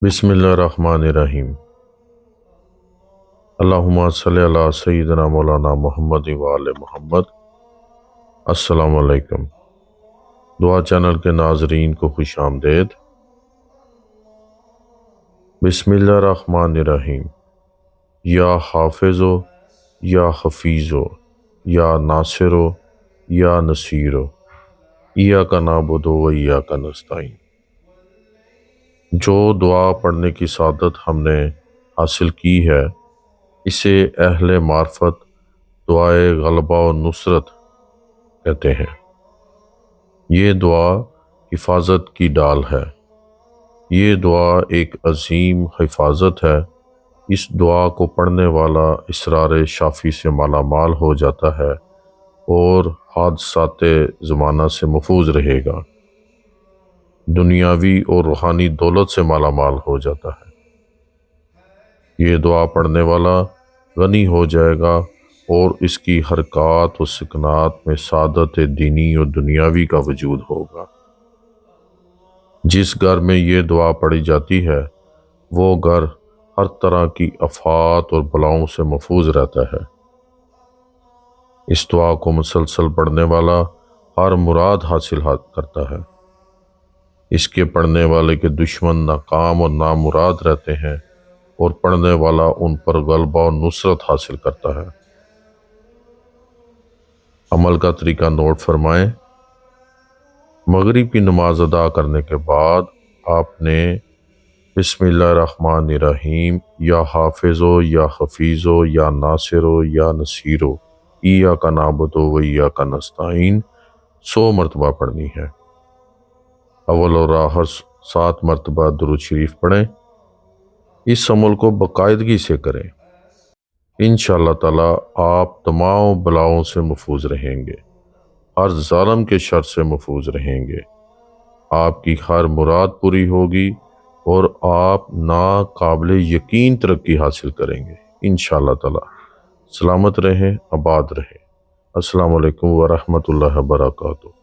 بسم اللہ الرحمن الرحیم۔ اللہم صلی علی سیدنا مولانا محمد وآل محمد۔ السلام علیکم۔ دعا چینل کے ناظرین کو خوش آمدید۔ بسم اللہ الرحمن الرحیم۔ یا حافظو یا حفیظو یا ناصرو یا نصیرو ایاک نعبدو و ایاک نستعین۔ جو دعا پڑھنے کی سعادت ہم نے حاصل کی ہے اسے اہل معرفت دعائے غلبہ و نصرت کہتے ہیں۔ یہ دعا حفاظت کی ڈال ہے۔ یہ دعا ایک عظیم حفاظت ہے۔ اس دعا کو پڑھنے والا اسرار شافی سے مالا مال ہو جاتا ہے اور حادثات زمانہ سے محفوظ رہے گا، دنیاوی اور روحانی دولت سے مالا مال ہو جاتا ہے۔ یہ دعا پڑھنے والا غنی ہو جائے گا اور اس کی حرکات و سکنات میں سعادت دینی اور دنیاوی کا وجود ہوگا۔ جس گھر میں یہ دعا پڑھی جاتی ہے وہ گھر ہر طرح کی آفات اور بلاؤں سے محفوظ رہتا ہے۔ اس دعا کو مسلسل پڑھنے والا ہر مراد حاصل کرتا ہے۔ اس کے پڑھنے والے کے دشمن ناکام اور نامراد رہتے ہیں اور پڑھنے والا ان پر غلبہ و نصرت حاصل کرتا ہے۔ عمل کا طریقہ نوٹ فرمائیں۔ مغرب کی نماز ادا کرنے کے بعد آپ نے بسم اللہ الرحمن الرحیم یا حافظو یا حفیظو یا ناصرو یا نصیرو ایاک نعبدو و ایاک نستعین 100 مرتبہ پڑھنی ہے۔ اول اور آخر 7 مرتبہ درود شریف پڑھیں۔ اس عمل کو باقاعدگی سے کریں۔ انشاءاللہ تعالی آپ تمام بلاؤں سے محفوظ رہیں گے، ہر ظالم کے شر سے محفوظ رہیں گے، آپ کی ہر مراد پوری ہوگی اور آپ ناقابل یقین ترقی حاصل کریں گے انشاءاللہ تعالی۔ سلامت رہیں، آباد رہیں۔ السلام علیکم ورحمۃ اللہ وبرکاتہ۔